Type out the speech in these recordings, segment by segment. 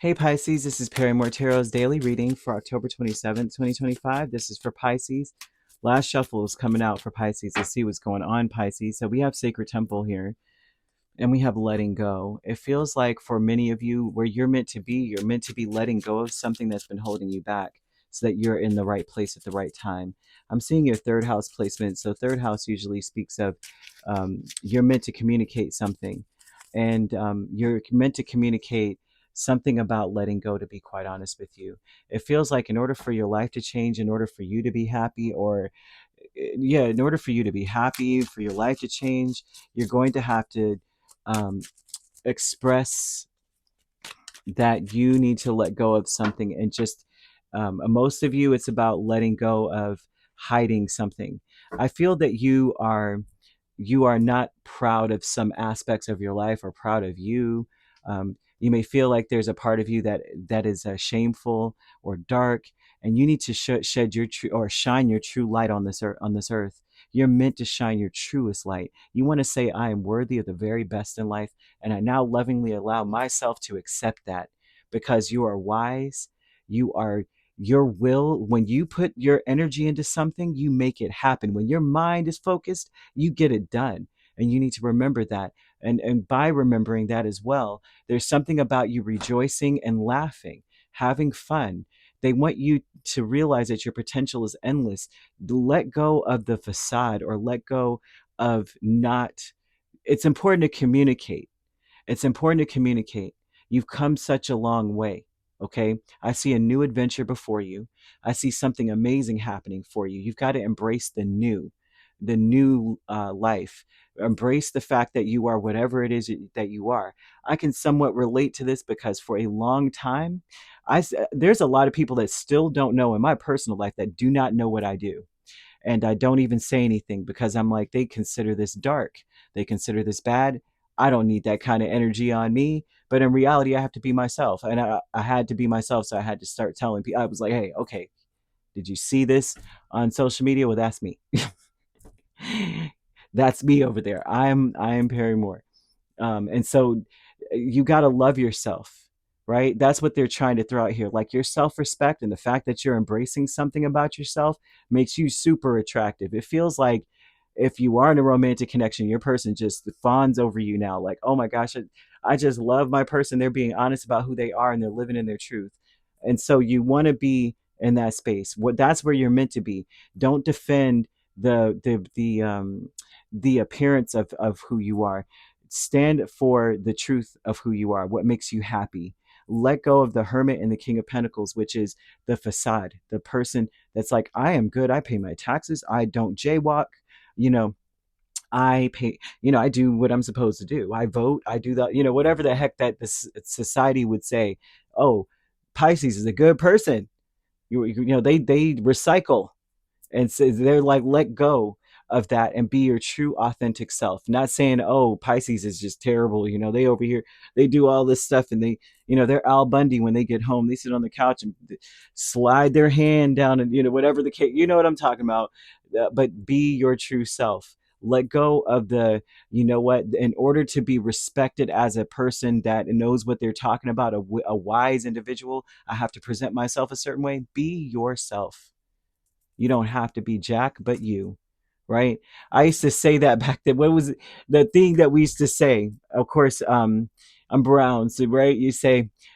Hey Pisces, this is Perrymore Tarot's daily reading for October 27th, 2025. This is for Pisces. Last shuffle is coming out for Pisces. Let's see what's going on, Pisces. So we have Sacred Temple here and we have letting go. It feels like for many of you, where you're meant to be letting go of something that's been holding you back so that you're in the right place at the right time. I'm seeing your third house placement. So third house usually speaks of you're meant to communicate something, and you're meant to communicate something about letting go, to be quite honest with you. It feels like in order for your life to change, in order for you to be happy, or yeah, in order for you to be happy, for your life to change, you're going to have to um, express that you need to let go of something. And just most of you, it's about letting go of hiding something. I feel that you are not proud of some aspects of your life, or proud of you. You may feel like there's a part of you that is shameful or dark, and you need to shed your true, or shine your true light on this earth. You're meant to shine your truest light. You want to say, I am worthy of the very best in life, and I now lovingly allow myself to accept that, because you are wise. You are your will. When you put your energy into something, you make it happen. When your mind is focused, you get it done. And you need to remember that. And by remembering that as well, there's something about you rejoicing and laughing, having fun. They want you to realize that your potential is endless. Let go of the facade, or let go of not. It's important to communicate. It's important to communicate. You've come such a long way. Okay. I see a new adventure before you. I see something amazing happening for you. You've got to embrace the new life. Embrace the fact that you are whatever it is that you are. I can somewhat relate to this because for a long time, there's a lot of people that still don't know in my personal life, that do not know what I do. And I don't even say anything because I'm like, they consider this dark. They consider this bad. I don't need that kind of energy on me. But in reality, I have to be myself. And I had to be myself. So I had to start telling people. I was like, hey, okay, did you see this on social media? Well, that's me. That's me over there. I am Perrymore. And so you got to love yourself, right? That's what they're trying to throw out here. Like, your self-respect and the fact that you're embracing something about yourself makes you super attractive. It feels like if you are in a romantic connection, your person just fawns over you now. Like, oh my gosh, I just love my person. They're being honest about who they are and they're living in their truth. And so you want to be in that space. That's where you're meant to be. Don't defend the appearance of who you are. Stand for the truth of who you are, what makes you happy. Let go of the Hermit and the King of Pentacles, which is the facade, the person that's like, I am good, I pay my taxes, I don't jaywalk, you know, I pay, I do what I'm supposed to do. I vote, I do that, whatever the heck that this society would say. Oh, Pisces is a good person. They recycle, and so they're like, let go of that and be your true authentic self. Not saying, oh, Pisces is just terrible, they over here, they do all this stuff, and they're Al Bundy. When they get home, they sit on the couch and slide their hand down, and whatever the case, you know what I'm talking about. But be your true self. Let go of the, what, in order to be respected as a person that knows what they're talking about, a wise individual, I have to present myself a certain way. Be yourself. You don't have to be Jack, but you, right? I used to say that back then. What was the thing that we used to say? Of course, I'm brown, so right?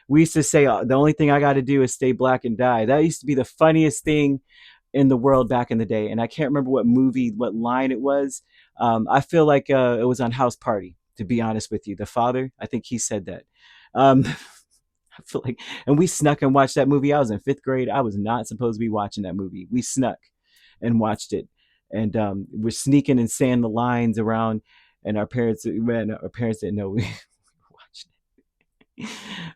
We used to say, the only thing I got to do is stay black and die. That used to be the funniest thing in the world back in the day. And I can't remember what movie, what line it was. I feel like it was on House Party, to be honest with you. The father, I think he said that. Um, I feel like, and we snuck and watched that movie. I was in fifth grade. I was not supposed to be watching that movie. We snuck and watched it, and we're sneaking and saying the lines around. And our parents didn't know we watched it.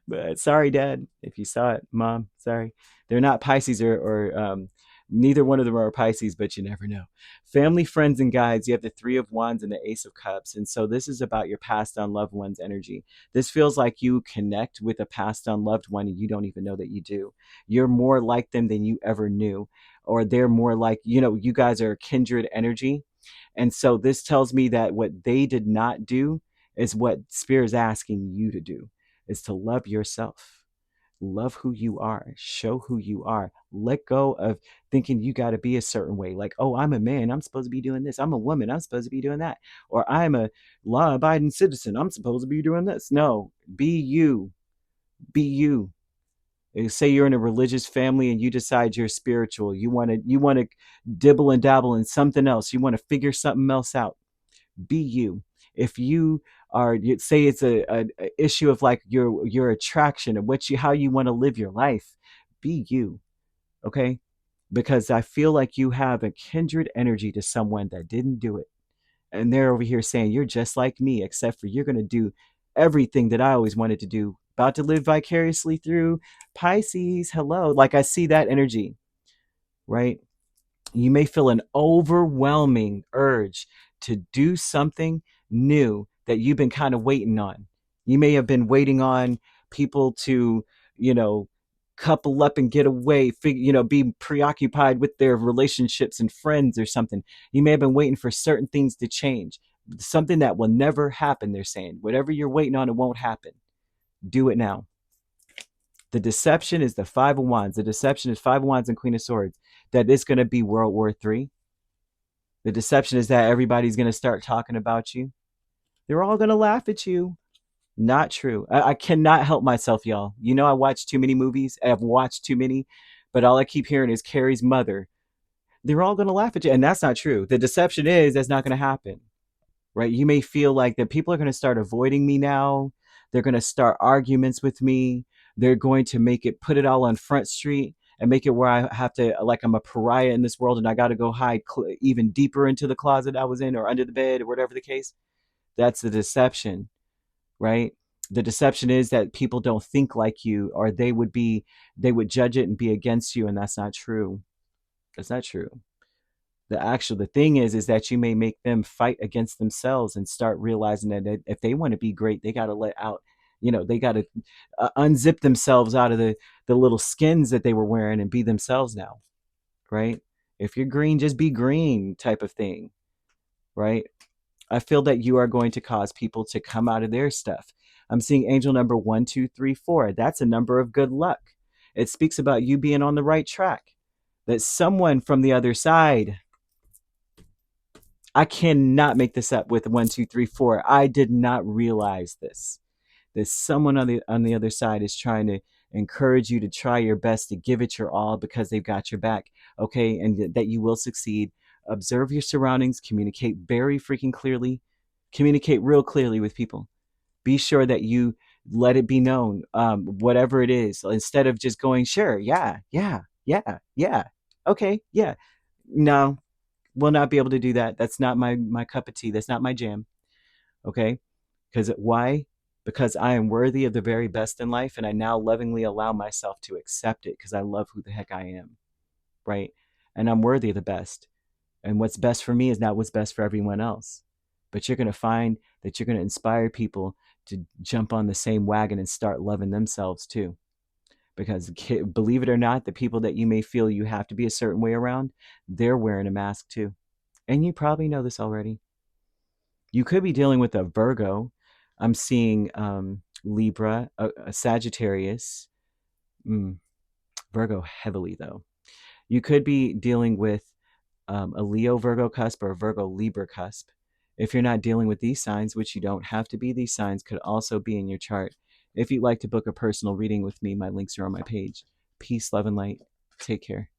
But sorry, Dad, if you saw it. Mom, sorry. They're not Pisces, or neither one of them are Pisces, but you never know. Family, friends, and guides. You have the Three of Wands and the Ace of Cups. And so this is about your passed on loved one's energy. This feels like you connect with a passed on loved one and you don't even know that you do. You're more like them than you ever knew. Or they're more like, you guys are kindred energy. And so this tells me that what they did not do is what Spirit is asking you to do, is to love yourself. Love who you are. Show who you are. Let go of thinking you got to be a certain way. Like, oh, I'm a man. I'm supposed to be doing this. I'm a woman. I'm supposed to be doing that. Or I'm a law abiding citizen. I'm supposed to be doing this. No, be you. Be you. Say you're in a religious family and you decide you're spiritual. You want to dibble and dabble in something else. You want to figure something else out. Be you. If you are, say it's a issue of like your attraction and how you want to live your life, be you. Okay, because I feel like you have a kindred energy to someone that didn't do it, and they're over here saying you're just like me, except for you're going to do everything that I always wanted to do. About to live vicariously through Pisces. Hello, like I see that energy, right? You may feel an overwhelming urge to do something new that you've been kind of waiting on. You may have been waiting on people to, you know, couple up and get away, be preoccupied with their relationships and friends or something. You may have been waiting for certain things to change, something that will never happen. They're saying whatever you're waiting on, it won't happen. Do it now. The deception is the Five of Wands. The deception is Five of Wands and Queen of Swords. That it's going to be World War III. The deception is that everybody's going to start talking about you. They're all going to laugh at you. Not true. I cannot help myself, y'all. You know I watch too many movies. I've watched too many. But all I keep hearing is Carrie's mother. They're all going to laugh at you. And that's not true. The deception is that's not going to happen. Right? You may feel like that people are going to start avoiding me now. They're going to start arguments with me. They're going to put it all on Front Street and make it where I have to, like, I'm a pariah in this world and I got to go hide even deeper into the closet I was in or under the bed or whatever the case. That's the deception, right? The deception is that people don't think like you, or they would judge it and be against you. And that's not true. That's not true. The thing is that you may make them fight against themselves and start realizing that if they want to be great, they got to let out, they got to unzip themselves out of the little skins that they were wearing and be themselves now, right? If you're green, just be green type of thing, right? I feel that you are going to cause people to come out of their stuff. I'm seeing angel number 1234. That's a number of good luck. It speaks about you being on the right track, that someone from the other side, I cannot make this up with 1234. I did not realize this. That someone on the other side is trying to encourage you to try your best to give it your all because they've got your back. Okay, and that you will succeed. Observe your surroundings. Communicate very freaking clearly. Communicate real clearly with people. Be sure that you let it be known, whatever it is, instead of just going, sure, yeah, yeah, yeah, yeah, okay, yeah. No, will not be able to do that. That's not my cup of tea. That's not my jam. Okay? Because why? Because I am worthy of the very best in life, and I now lovingly allow myself to accept it because I love who the heck I am. Right? And I'm worthy of the best. And what's best for me is not what's best for everyone else. But you're going to find that you're going to inspire people to jump on the same wagon and start loving themselves too. Because believe it or not, the people that you may feel you have to be a certain way around, they're wearing a mask too. And you probably know this already. You could be dealing with a Virgo. I'm seeing Libra, a Sagittarius, Virgo heavily though. You could be dealing with a Leo Virgo cusp or a Virgo Libra cusp. If you're not dealing with these signs, which you don't have to be, these signs could also be in your chart. If you'd like to book a personal reading with me, my links are on my page. Peace, love, and light. Take care.